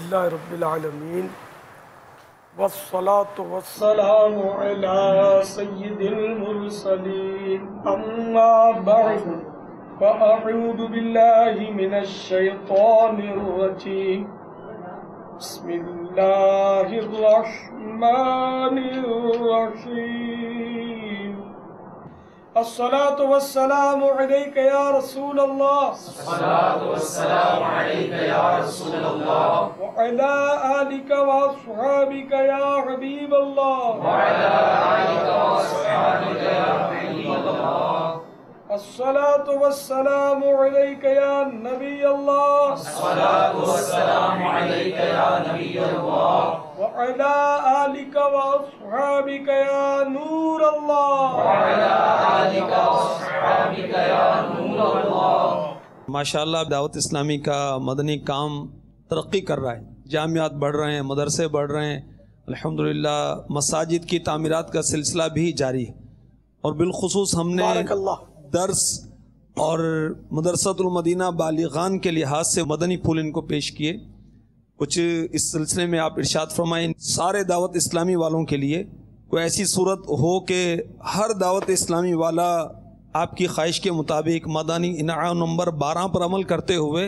للہ رب العالمین والصلاة والسلام علی سید المرسلین اما بعد فاعوذ باللہ من الشیطان الرجیم بسم اللہ الرحمن الرحیم الصلاة والسلام علیک یا رسول اللہ الصلاة والسلام علیک یا رسول اللہ وعلی آلک واصحابک یا حبیب اللہ وعلی آلک واصحابک یا حبیب اللہ الصلاة والسلام علیک یا نبی اللہ الصلاة والسلام علیک یا نبی اللہ وعلی آلک واصحابک یا نور اللہ وعلی آلک واصحابک یا نور اللہ۔ ماشاءاللہ دعوت اسلامی کا مدنی کام ترقی کر رہا ہے، جامعات بڑھ رہے ہیں، مدرسے بڑھ رہے ہیں، الحمدللہ مساجد کی تعمیرات کا سلسلہ بھی جاری ہے، اور بالخصوص ہم نے بارک اللہ درس اور مدرسۃ المدینہ بالغان کے لحاظ سے مدنی پھول ان کو پیش کیے۔ کچھ اس سلسلے میں آپ ارشاد فرمائیں سارے دعوت اسلامی والوں کے لیے کوئی ایسی صورت ہو کہ ہر دعوت اسلامی والا آپ کی خواہش کے مطابق مدنی انعام نمبر 12 پر عمل کرتے ہوئے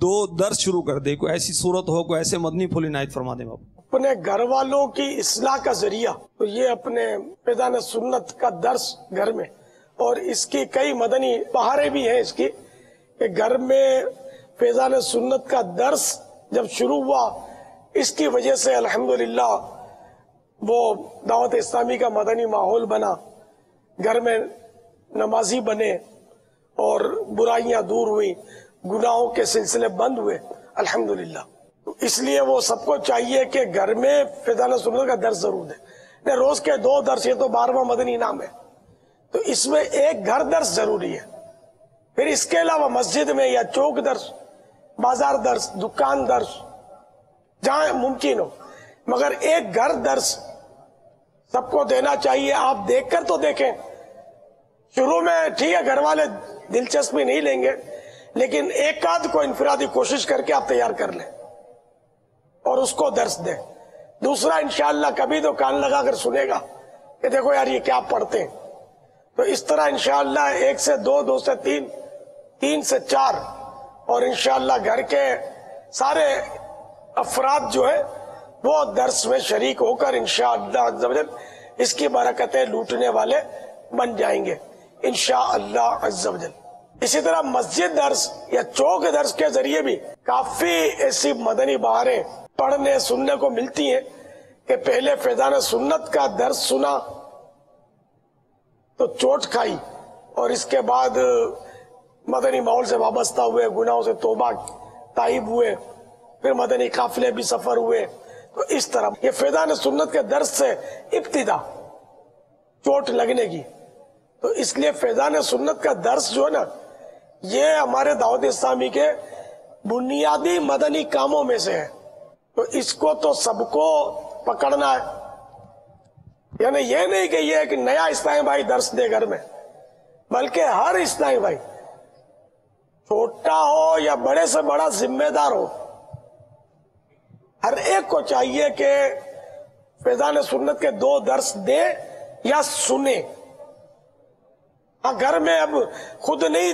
2 درس شروع کر دے، کوئی ایسی صورت ہو، کوئی ایسے مدنی پھول عنایت فرما دیں باپ۔ اپنے گھر والوں کی اصلاح کا ذریعہ تو یہ اپنے فیضان سنت کا درس گھر میں، اور اس کی کئی مدنی بہاریں بھی ہیں اس کی کہ گھر میں فیضان سنت کا درس جب شروع ہوا، اس کی وجہ سے الحمدللہ وہ دعوت اسلامی کا مدنی ماحول بنا، گھر میں نمازی بنے اور برائیاں دور ہوئی، گناہوں کے سلسلے بند ہوئے الحمدللہ۔ اس لیے وہ سب کو چاہیے کہ گھر میں فیضان سنت کا درس ضرور دے، روز کے 2 درس، یہ تو 12واں مدنی انعام ہے، تو اس میں ایک گھر درس ضروری ہے، پھر اس کے علاوہ مسجد میں یا چوک درس، بازار درس، دکان درس، جہاں ممکن ہو، مگر ایک گھر درس سب کو دینا چاہیے۔ آپ دیکھ کر تو دیکھیں، شروع میں ٹھیک ہے گھر والے دلچسپی نہیں لیں گے، لیکن ایک آدھ کو انفرادی کوشش کر کے آپ تیار کر لیں اور اس کو درس دیں۔ دوسرا انشاءاللہ کبھی تو کان لگا کر سنے گا کہ دیکھو یار یہ کیا پڑھتے ہیں، تو اس طرح انشاءاللہ 1 سے 2، 2 سے 3، 3 سے 4، اور انشاءاللہ گھر کے سارے افراد جو ہے وہ درس میں شریک ہو کر انشاءاللہ عز و جل اس کی برکتیں لوٹنے والے بن جائیں گے انشاءاللہ عز و جل۔ اسی طرح مسجد درس یا چوک درس کے ذریعے بھی کافی ایسی مدنی بہاریں پڑھنے سننے کو ملتی ہیں کہ پہلے فیضان سنت کا درس سنا تو چوٹ کھائی، اور اس کے بعد مدنی ماحول سے وابستہ ہوئے، گناہوں سے توبہ تائب ہوئے، پھر مدنی قافلے بھی سفر ہوئے۔ تو اس طرح یہ فیضان سنت کے درس سے ابتدا چوٹ لگنے کی، تو اس لیے فیضان سنت کا درس جو ہے نا، یہ ہمارے دعوت اسلامی کے بنیادی مدنی کاموں میں سے ہے، تو اس کو تو سب کو پکڑنا ہے، یعنی یہ نہیں کہ یہ ایک نیا اسلامی بھائی درس دے گھر میں، بلکہ ہر اسلامی بھائی چھوٹا ہو یا بڑے سے بڑا ذمہ دار ہو، ہر ایک کو چاہیے کہ فیضان سنت کے 2 درس دے یا سنے۔ ہاں گھر میں اب خود نہیں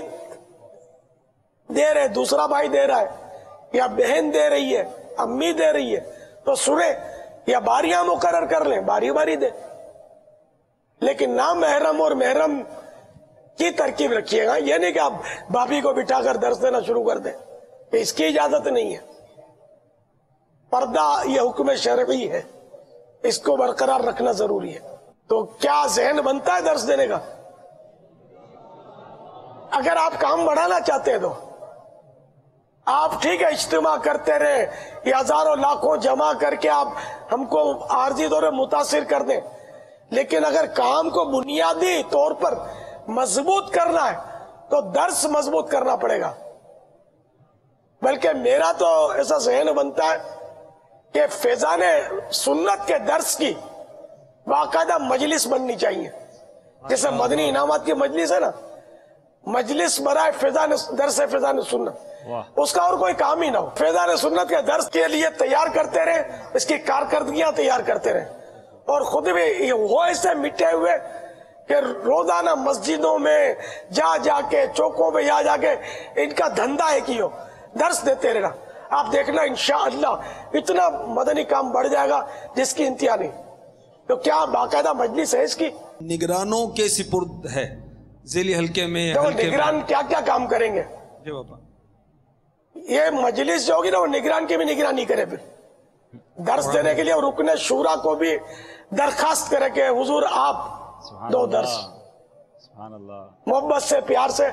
دے رہے، دوسرا بھائی دے رہا ہے یا بہن دے رہی ہے، امی دے رہی ہے، تو سنے، یا باریاں مقرر کر لیں، باری باری دے، لیکن نہ محرم اور محرم کی ترکیب رکھیے گا، یہ نہیں کہ آپ بھابھی کو بٹھا کر درس دینا شروع کر دیں، کہ اس کی اجازت نہیں ہے۔ پردہ یہ حکم شرعی ہے، اس کو برقرار رکھنا ضروری ہے۔ تو کیا ذہن بنتا ہے درس دینے کا؟ اگر آپ کام بڑھانا چاہتے ہیں تو آپ ٹھیک ہے اجتماع کرتے رہے یا ہزاروں لاکھوں جمع کر کے آپ ہم کو عارضی طور پر متاثر کر دیں، لیکن اگر کام کو بنیادی طور پر مضبوط کرنا ہے تو درس مضبوط کرنا پڑے گا۔ بلکہ میرا تو ایسا ذہن بنتا ہے کہ فیضان سنت کے درس کی باقاعدہ مجلس بننی چاہیے، جیسے مدنی انعامات کی مجلس ہے نا، مجلس برائے درس فیضان سنت، اس کا اور کوئی کام ہی نہ ہو. فیضان سنت کے درس کے لیے تیار کرتے رہے, اس کی کارکردگیاں تیار کرتے رہے, اور خود بھی وہ ایسے مٹے ہوئے کہ روزانہ مسجدوں میں جا کے, چوکوں پہ جا کے ان کا دھندا ہے کہ درس دیتے رہنا. آپ دیکھنا انشاءاللہ اتنا مدنی کام بڑھ جائے گا جس کی انتہا نہیں. تو کیا باقاعدہ مجلس ہے اس کی؟ نگرانوں کے سپرد ہے ذیلی حلقے میں. نگران کیا کیا کام کریں گے؟ جی بابا, یہ مجلس جو ہوگی نا وہ نگران کی بھی نگرانی کرے, پھر درس دینے کے لیے رکن شورا کو بھی درخواست کرے کہ حضور آپ دو درس, محبت سے, پیار سے,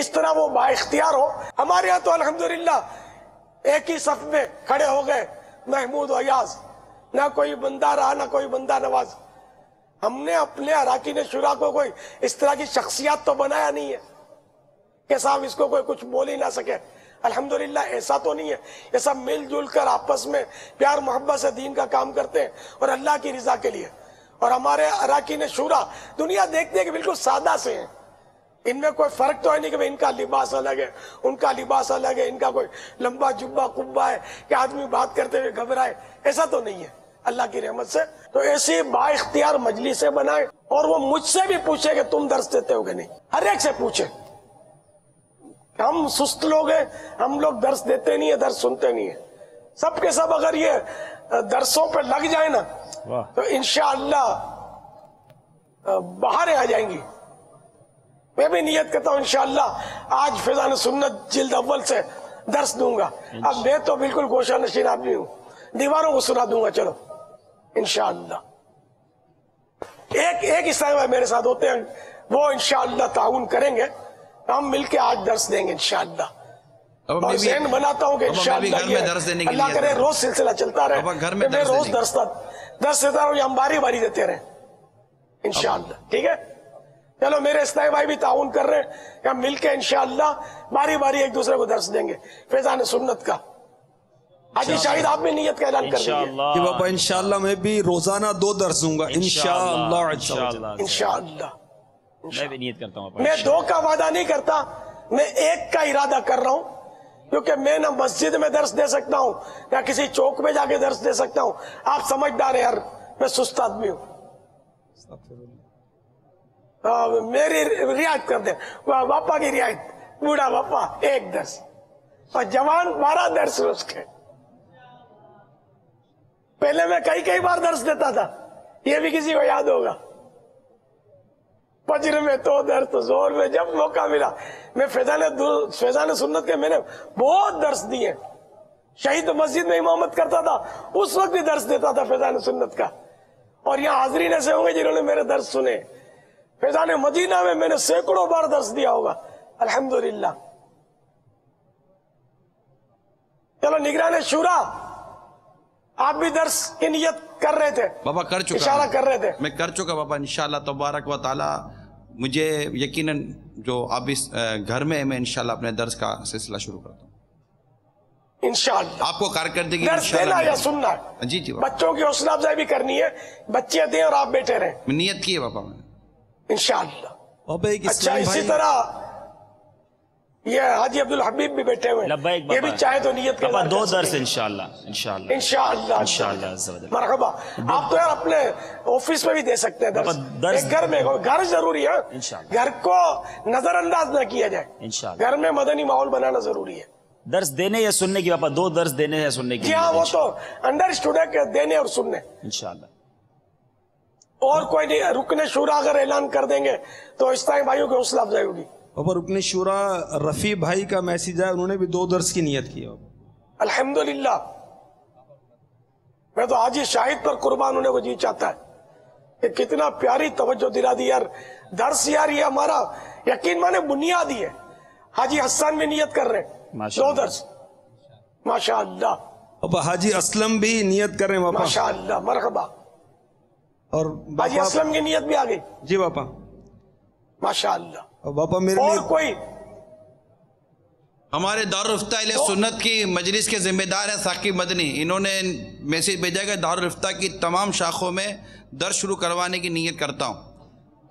اس طرح وہ با اختیار ہو. ہمارے یہاں تو الحمدللہ ایک ہی صف میں کھڑے ہو گئے محمود و ایاز, نہ کوئی بندہ رہا نہ کوئی بندہ نواز. ہم نے اپنے اراکین شورا کو کوئی اس طرح کی شخصیات تو بنایا نہیں ہے کہ صاحب اس کو کوئی کچھ بول ہی نہ سکے. الحمدللہ ایسا تو نہیں ہے. یہ سب مل جل کر آپس میں پیار محبت سے دین کا کام کرتے ہیں اور اللہ کی رضا کے لیے. اور ہمارے اراکین شورا دنیا دیکھتے ہیں کہ بالکل سادہ سے ہیں, ان میں کوئی فرق تو ہے نہیں کہ ان کا لباس الگ ہے, ان کا لباس الگ ہے, ان کا کوئی لمبا جبہ قبہ ہے کہ آدمی بات کرتے ہوئے گھبرائے, ایسا تو نہیں ہے اللہ کی رحمت سے. تو ایسی با اختیار مجلسیں بنائے, اور وہ مجھ سے بھی پوچھے کہ تم درس دیتے ہو کہ نہیں, ہر ایک سے پوچھے. ہم سست لوگ ہیں, ہم لوگ درس دیتے نہیں ہیں, درس سنتے نہیں ہیں. سب کے سب اگر یہ درسوں پہ لگ جائے نا تو انشاءاللہ باہر آ جائیں گی. میں بھی نیت کرتا ہوں انشاءاللہ آج فیضان سنت جلد اول سے درس دوں گا. اب میں تو بالکل گوشہ نشین آدمی ہوں, دیواروں کو سنا دوں گا. چلو انشاءاللہ ایک اسلامی بھائی میرے ساتھ ہوتے ہیں, وہ انشاءاللہ تعاون کریں گے, ہم مل کے آج درس دیں گے انشاءاللہ. اور ذہن بناتا ہوں کہ انشاءاللہ اللہ کرے روز سلسلہ چلتا رہے, میں روز درس دیتا ہوں, ہم باری باری دیتے رہیں انشاءاللہ. ٹھیک ہے, چلو میرے اسلامی بھائی بھی تعاون کر رہے ہیں کہ ہم مل کے انشاءاللہ باری باری ایک دوسرے کو درس دیں گے فیضان سنت کا. حاجی شاہد آپ بھی نیت کا اعلان کر دیجیے. جی بابا انشاءاللہ میں بھی روزانہ 2 درس دوں گا انشاءاللہ. انشاءاللہ میں بھی نیت کرتا ہوں. میں 2 کا وعدہ نہیں کرتا, میں 1 کا ارادہ کر رہا ہوں, کیونکہ میں نہ مسجد میں درس دے سکتا ہوں نہ کسی چوک میں جا کے درس دے سکتا ہوں. آپ سمجھدار ہیں یار, میں سست آدمی ہوں. میری رعایت کر دیں, باپا کی رعایت, بوڑھا باپا 1 درس اور جوان 12 درس روز کے. پہلے میں کئی بار درس دیتا تھا, یہ بھی کسی کو یاد ہوگا. فجر میں تو درس, زور میں, جب موقع ملا. میں فیضان سنت کے میں نے بہت درس دیے. شہید مسجد میں امامت کرتا تھا, اس وقت بھی درس دیتا تھا فیضان سنت کا. اور یہاں حاضرین ایسے ہوں گے جنہوں نے میرے درس سنے. فیضان مدینہ میں نے سینکڑوں بار درس دیا ہوگا الحمدللہ. چلو نگران شورا, آپ بھی درس کی نیت کر رہے تھے بابا, کر چکا, اشارہ کر رہے تھے. میں کر چکا بابا انشاءاللہ تبارک و تعالی. مجھے یقیناً جو اب اس گھر میں میں انشاءاللہ اپنے درس کا سلسلہ شروع کرتا ہوں انشاءاللہ. آپ کو کارکردگی درس دینا یا سننا ہے, جی بچوں کی حوصلہ افزائی بھی کرنی ہے, بچے دیں اور آپ بیٹھے رہیں میں نیت کی ہے بابا میں انشاءاللہ. بابا ایک اچھا اسلامی اسی بھائی, طرح یہ حاجی عبدالحبیب بھی بیٹھے ہوئے, یہ بھی چاہے تو نیت بابا کر 2 درس انشاءاللہ انشاءاللہ. انشاءاللہ. مرحبا. آپ تو یار اپنے آفس میں بھی دے سکتے ہیں درس, ایک گھر میں. گھر ضروری ہے, گھر کو نظر انداز نہ کیا جائے. انشاءاللہ گھر میں مدنی ماحول بنانا ضروری ہے. درس دینے یا سننے کی بابا, 2 درس دینے یا سننے کی. جی ہاں, وہ تو انڈرسٹوڈ ہے کہ دینے اور سننے. انشاءاللہ. اور کوئی نہیں, رکن شورا اگر اعلان کر دیں گے تو اسلامی بھائیوں کی حوصلہ افزائی ہوگی. بابا رکن شورا رفیع بھائی کا میسیج ہے, انہوں نے بھی 2 درس کی نیت کی. الحمدللہ. میں تو حاجی شاہد پر قربان ہونے کو جی چاہتا ہے کہ کتنا پیاری توجہ دلا دی یار. درس یار یہ ہمارا یقین مانے بنیادی ہے. حاجی حسان بھی نیت کر رہے ہیں 2 درس ماشاءاللہ. بابا حاجی اسلم بھی نیت کر رہے ہیں. ماشاءاللہ مرحبا. اور حاجی اسلم کی نیت بھی آ گئی. جی بابا ماشاءاللہ. بابا میرے اور لیے کوئی ہمارے دارالفتہ اہل سنت کی مجلس کے ذمہ دار ہیں ثاقب مدنی, انہوں نے میسیج بھیجا کہ دارالفتہ کی تمام شاخوں میں درس شروع کروانے کی نیت کرتا ہوں.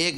1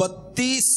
32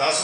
10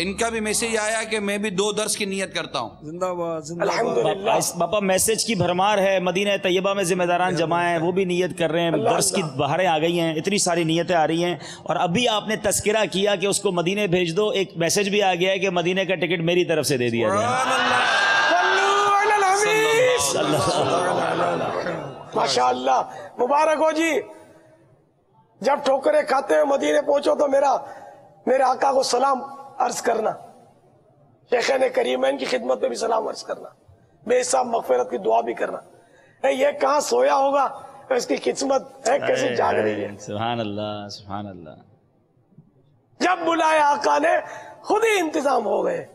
ان کا بھی میسج آیا کہ میں بھی 2 درس کی نیت کرتا ہوں. زندہ باد زندہ باد. الحمدللہ. باپا میسج کی بھرمار ہے. مدینہ طیبہ میں ذمہ داران جمع ہیں, وہ بھی نیت کر رہے ہیں. درس کی بہاریں آ گئی ہیں, اتنی ساری نیتیں آ رہی ہیں. اور ابھی آپ نے تذکرہ کیا کہ اس کو مدینہ بھیج دو. ایک میسج بھی آ گیا ہے کہ مدینہ کا ٹکٹ میری طرف سے دے دیا جائے. ماشاء اللہ, مبارک ہو جی. جب ٹھوکریں کھاتے ہوئے مدینے پہنچو تو میرے آقا کو سلام عرض کرنا, شیخین کریمین کی خدمت میں بھی سلام عرض کرنا, بے حساب مغفرت کی دعا بھی کرنا. یہ کہاں سویا ہوگا, اس کی قسمت ہے کیسے جاگ رہی ہے. سبحان اللہ سبحان اللہ. جب بلایا آقا نے خود ہی انتظام ہو گئے.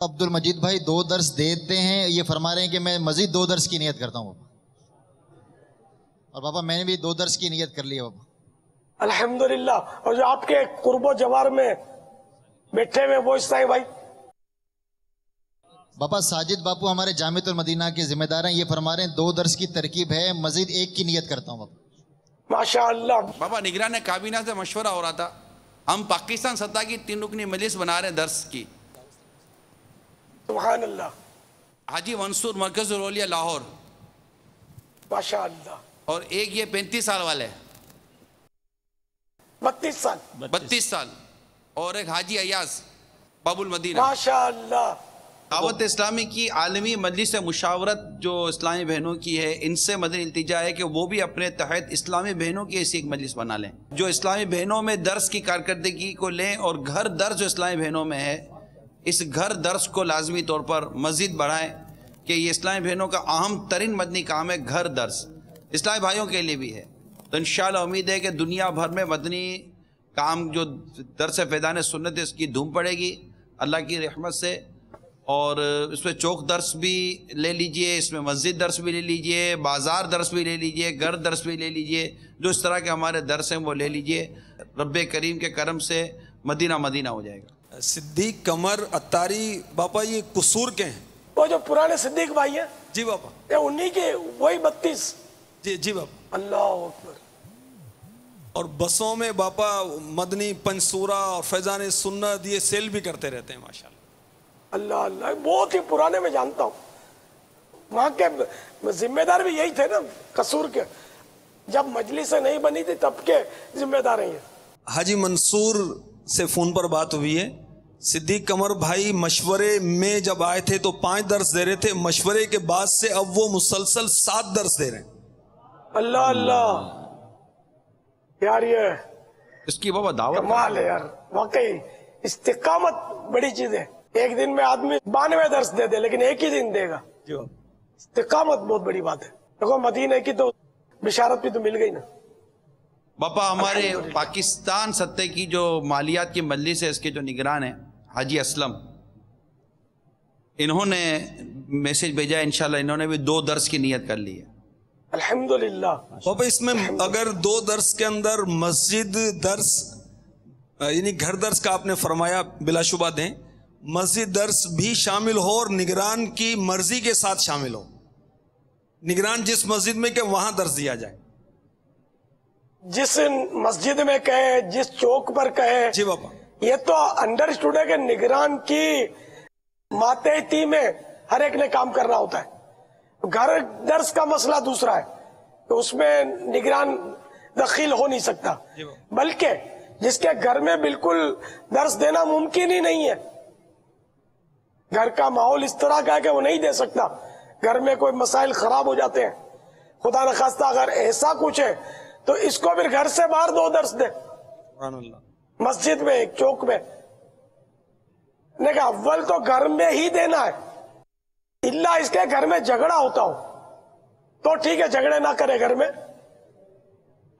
عبد المجید بھائی 2 درس دیتے ہیں, یہ فرما رہے ہیں کہ میں مزید 2 درس کی نیت کرتا ہوں بابا. اور بابا میں نے بھی 2 درس کی نیت کر لی ہے بابا. الحمدللہ. اور جو آپ کے قرب و جوار میں بیٹھے ہوئے وہ اسلائی بھائی, بابا ساجد باپو ہمارے جامعۃ المدینہ کے ذمہ دار ہیں, یہ فرما رہے ہیں 2 درس کی ترکیب ہے, مزید 1 کی نیت کرتا ہوں بابا. ماشاء اللہ. بابا نگران کابینہ سے مشورہ ہو رہا تھا, ہم پاکستان سطح کی 3 رکنی مجلس بنا رہے ہیں درس کی. سبحان اللہ. حاجی منصور مرکز الاولیاء لاہور, ماشاء اللہ. اور ایک یہ 35 سال والے 32 سال 32 سال, اور ایک حاجی ایاز باب المدینہ. ماشاء اللہ. دعوت اسلامی کی عالمی مجلس مشاورت جو اسلامی بہنوں کی ہے, ان سے مدنی التجا ہے کہ وہ بھی اپنے تحت اسلامی بہنوں کی ایسی ایک مجلس بنا لیں, جو اسلامی بہنوں میں درس کی کارکردگی کو لیں, اور گھر درس جو اسلامی بہنوں میں ہے اس گھر درس کو لازمی طور پر مزید بڑھائیں, کہ یہ اسلامی بہنوں کا اہم ترین مدنی کام ہے گھر درس, اسلامی بھائیوں کے لیے بھی ہے. تو انشاءاللہ امید ہے کہ دنیا بھر میں مدنی کام جو درس فیضان سنت ہے اس کی دھوم پڑے گی اللہ کی رحمت سے. اور اس میں چوک درس بھی لے لیجئے, اس میں مسجد درس بھی لے لیجئے, بازار درس بھی لے لیجئے, گھر درس بھی لے لیجئے, جو اس طرح کے ہمارے درس ہیں وہ لے لیجئے. رب کریم کے کرم سے مدینہ مدینہ ہو جائے گا. صدیق قمر اتاری باپا یہ قصور کے ہیں؟ وہ جو پرانے صدیق بھائی ہیں جی باپا, یہ انہی کے وہی 32. جی باپا. اللہ اکبر. اور بسوں میں باپا مدنی پنسورہ اور فیضان سنت یہ سیل بھی کرتے رہتے ہیں ماشاءاللہ. اللہ اللہ, بہت ہی پرانے میں جانتا ہوں. وہاں کے ذمہ دار بھی یہی تھے نا قصور کے, جب مجلس نہیں بنی تھی تب کے ذمہ دار ہیں. حاجی منصور سے فون پر بات ہوئی ہے, صدیق قمر بھائی مشورے میں جب آئے تھے تو 5 درس دے رہے تھے, مشورے کے بعد سے اب وہ مسلسل 7 درس دے رہے ہیں. اللہ اللہ یار, یہ اس کی بابا دعوت کمال ہے یار, واقعی استقامت بڑی چیز ہے. ایک دن میں آدمی 92 درس دے دے لیکن ایک ہی دن دے گا. استقامت بہت بڑی بات ہے. دیکھو مدینہ کی تو بشارت بھی تو مل گئی نا. باپا ہمارے پاکستان سطح کی جو مالیات کی مجلس ہے اس کے جو نگران ہیں حاجی اسلم, انہوں نے میسج بھیجا ہے, انشاءاللہ انہوں نے بھی 2 درس کی نیت کر لی ہے. الحمدللہ. باپا اس میں اگر 2 درس کے اندر مسجد درس یعنی گھر درس کا آپ نے فرمایا بلا شبہ دیں, مسجد درس بھی شامل ہو اور نگران کی مرضی کے ساتھ شامل ہو, نگران جس مسجد میں کہ وہاں درس دیا جائے, جس مسجد میں کہے, جس چوک پر کہے. جی باپا. یہ تو انڈرسٹوڈ ہے کہ نگران کی ماتحتی میں ہر ایک نے کام کرنا ہوتا ہے. گھر درس کا مسئلہ دوسرا ہے, تو اس میں نگران دخیل ہو نہیں سکتا, بلکہ جس کے گھر میں بالکل درس دینا ممکن ہی نہیں ہے, گھر کا ماحول اس طرح کا ہے کہ وہ نہیں دے سکتا, گھر میں کوئی مسائل خراب ہو جاتے ہیں, خدا نخواستہ اگر ایسا کچھ ہے تو اس کو پھر گھر سے باہر 2 درس دے, مسجد میں, ایک چوک میں. نے کہا اول تو گھر میں ہی دینا ہے, اللہ اس کے گھر میں جھگڑا ہوتا ہو تو ٹھیک ہے, جھگڑے نہ کرے گھر میں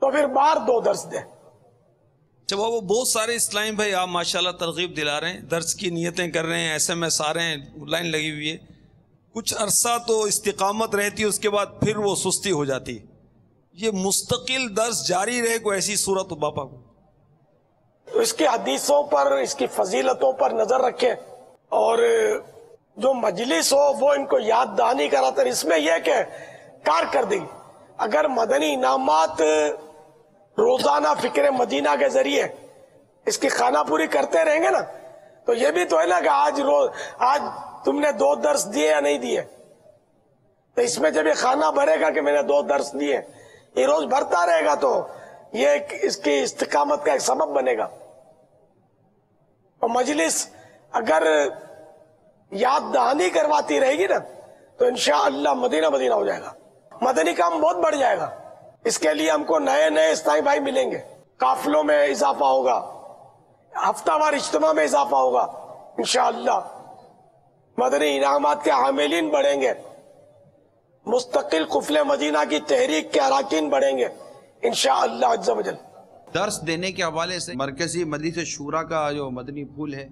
تو پھر باہر 2 درس دے. جب وہ بہت سارے اسلامی بھائی آپ ماشاءاللہ ترغیب دلا رہے ہیں, درس کی نیتیں کر رہے ہیں, SMS آ رہے ہیں, لائن لگی ہوئی ہے, کچھ عرصہ تو استقامت رہتی ہے, اس کے بعد پھر وہ سستی ہو جاتی ہے. یہ مستقل درس جاری رہے کوئی ایسی صورت ہو باپا کو؟ تو اس کی حدیثوں پر, اس کی فضیلتوں پر نظر رکھیں, اور جو مجلس ہو وہ ان کو یاد دہانی کراتا ہے. اس میں یہ کہ کارکردگی, اگر مدنی انعامات روزانہ فکر مدینہ کے ذریعے اس کی خانہ پوری کرتے رہیں گے نا, تو یہ بھی تو ہے نا کہ آج تم نے 2 درس دیے یا نہیں دیے. تو اس میں جب یہ خانہ بھرے گا کہ میں نے 2 درس دیے، یہ روز بھرتا رہے گا تو یہ اس کی استقامت کا ایک سبب بنے گا. اور مجلس اگر یاد دہانی کرواتی رہے گی نا تو انشاءاللہ مدینہ مدینہ ہو جائے گا، مدنی کام بہت بڑھ جائے گا. اس کے لیے ہم کو نئے نئے اسلامی بھائی ملیں گے، قافلوں میں اضافہ ہوگا، ہفتہ وار اجتماع میں اضافہ ہوگا انشاءاللہ، مدنی انعامات کے حاملین بڑھیں گے، مستقل قفل مدینہ کی تحریک کے اراکین بڑھیں گے انشاءاللہ عز و جل. درس دینے کے حوالے سے مرکزی مجلس شورا کا جو مدنی پھول ہے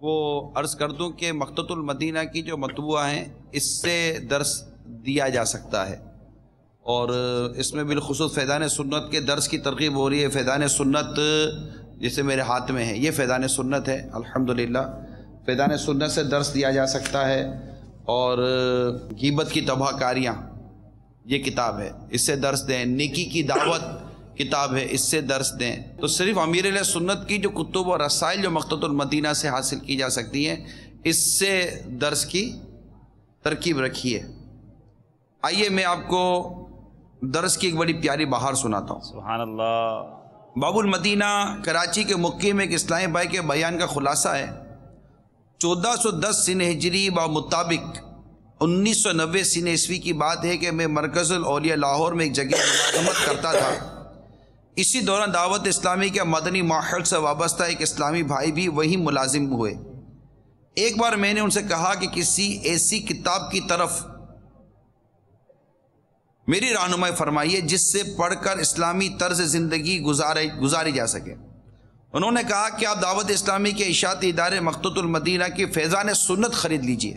وہ عرض کر دوں کہ مقتۃ المدینہ کی جو مطبوعہ ہیں اس سے درس دیا جا سکتا ہے، اور اس میں بالخصوص فیضان سنت کے درس کی ترغیب ہو رہی ہے. فیضان سنت جیسے میرے ہاتھ میں ہے، یہ فیضان سنت ہے الحمدللہ. فیضان سنت سے درس دیا جا سکتا ہے، اور غیبت کی تباہ کاریاں یہ کتاب ہے، اس سے درس دیں. نیکی کی دعوت کتاب ہے، اس سے درس دیں. تو صرف امیر علیہ سنت کی جو کتب و رسائل جو مقتۃ المدینہ سے حاصل کی جا سکتی ہیں، اس سے درس کی ترکیب رکھی ہے. آئیے میں آپ کو درس کی ایک بڑی پیاری بہار سناتا ہوں. سبحان اللہ. باب المدینہ کراچی کے مقیم ایک اسلامی بھائی کے بیان کا خلاصہ ہے. 1410 سن ہجری با مطابق 1990 سن عیسوی کی بات ہے کہ میں مرکز الاولیاء لاہور میں ایک جگہ ملازمت کرتا تھا. اسی دوران دعوت اسلامی کے مدنی ماحول سے وابستہ ایک اسلامی بھائی بھی وہی ملازم ہوئے. ایک بار میں نے ان سے کہا کہ کسی ایسی کتاب کی طرف میری رہنمائی فرمائیے جس سے پڑھ کر اسلامی طرز زندگی گزاری جا سکے. انہوں نے کہا کہ آپ دعوت اسلامی کے اشاعتی ادارے مقتۃ المدینہ کی فیضان سنت خرید لیجئے.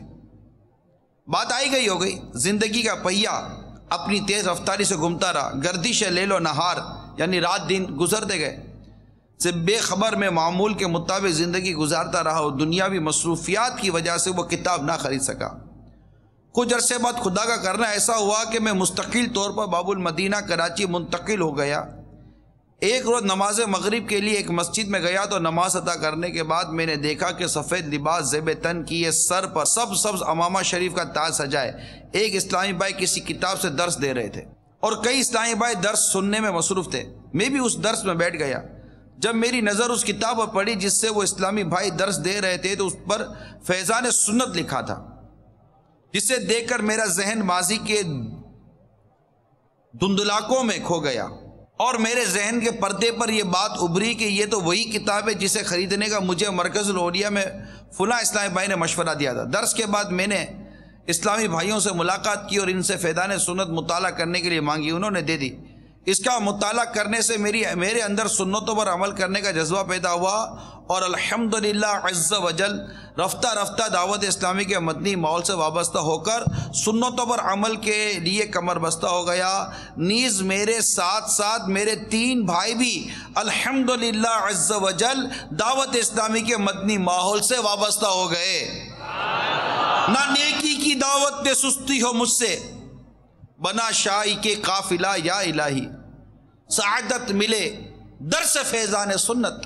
بات آئی گئی ہو گئی. زندگی کا پہیہ اپنی تیز رفتاری سے گھومتا رہا. گردش لیل و نہار یعنی رات دن گزرتے گئے سے بے خبر میں معمول کے مطابق زندگی گزارتا رہا، اور دنیاوی مصروفیات کی وجہ سے وہ کتاب نہ خرید سکا. کچھ عرصے بعد خدا کا کرنا ایسا ہوا کہ میں مستقل طور پر باب المدینہ کراچی منتقل ہو گیا. ایک روز نماز مغرب کے لیے ایک مسجد میں گیا تو نماز ادا کرنے کے بعد میں نے دیکھا کہ سفید لباس زیب تن کیے، سر پر سبز امامہ شریف کا تاج سجائے ایک اسلامی بھائی کسی کتاب سے درس دے رہے تھے، اور کئی اسلامی بھائی درس سننے میں مصروف تھے. میں بھی اس درس میں بیٹھ گیا. جب میری نظر اس کتاب پر پڑی جس سے وہ اسلامی بھائی درس دے رہے تھے تو اس پر فیضان سنت لکھا تھا، جسے دیکھ کر میرا ذہن ماضی کے دھندلاکوں میں کھو گیا، اور میرے ذہن کے پردے پر یہ بات ابھری کہ یہ تو وہی کتاب ہے جسے خریدنے کا مجھے مرکز الاولیاء میں فلاں اسلامی بھائی نے مشورہ دیا تھا. درس کے بعد میں نے اسلامی بھائیوں سے ملاقات کی اور ان سے فیضان سنت مطالعہ کرنے کے لیے مانگی. انہوں نے دے دی. اس کا مطالعہ کرنے سے میرے اندر سنتوں پر عمل کرنے کا جذبہ پیدا ہوا، اور الحمدللہ عز و جل رفتہ رفتہ دعوت اسلامی کے مدنی ماحول سے وابستہ ہو کر سنتوں پر عمل کے لیے کمر بستہ ہو گیا. نیز میرے ساتھ ساتھ میرے 3 بھائی بھی الحمدللہ عز و جل دعوت اسلامی کے مدنی ماحول سے وابستہ ہو گئے. نہ نیکی کی دعوت پہ سستی ہو مجھ سے، بنا شاہی کے قافلہ یا الہی. سعادت ملے درس فیضان سنت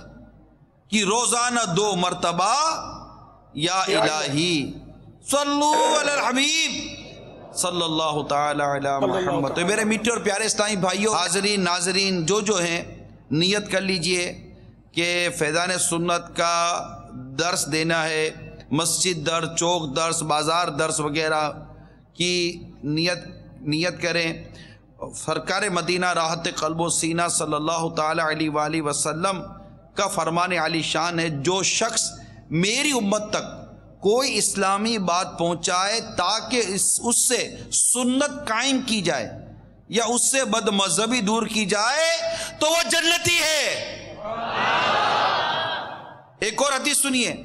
کی روزانہ 2 مرتبہ یا الہی. صلو علی الحبیب صلی اللہ تعالی علی محمد. تو میرے میٹھے اور پیارے اسلامی بھائیوں، حاضرین ناظرین جو ہیں، نیت کر لیجئے کہ فیضان سنت کا درس دینا ہے. مسجد درس، چوک درس، بازار درس وغیرہ کی نیت کریں. سرکار مدینہ راحت قلب و سینہ صلی اللہ تعالی علیہ وآلہ وسلم کا فرمان عالی شان ہے، جو شخص میری امت تک کوئی اسلامی بات پہنچائے تاکہ اس سے سنت قائم کی جائے یا اس سے بد مذہبی دور کی جائے تو وہ جنتی ہے. ایک اور حدیث سنیے،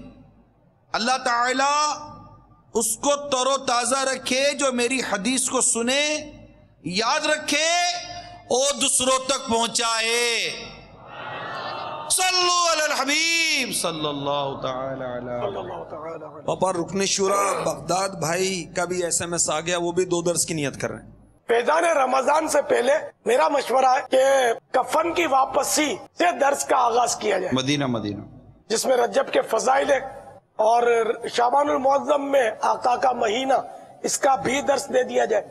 اللہ تعالی اس کو تر و تازہ رکھے جو میری حدیث کو سنے، یاد رکھے اور دوسروں تک پہنچائے. صلو علی الحبیب صلی اللہ تعالی علیہ. پاپا رکن شورا بغداد بھائی کا بھی ایس ایم ایس آ گیا، وہ بھی 2 درس کی نیت کر رہے ہیں. فیضان رمضان سے پہلے میرا مشورہ ہے کہ کفن کی واپسی سے درس کا آغاز کیا جائے. مدینہ جس میں رجب کے فضائل ہے اور شعبان المعظم میں آقا کا مہینہ، اس کا بھی درس دے دیا جائے.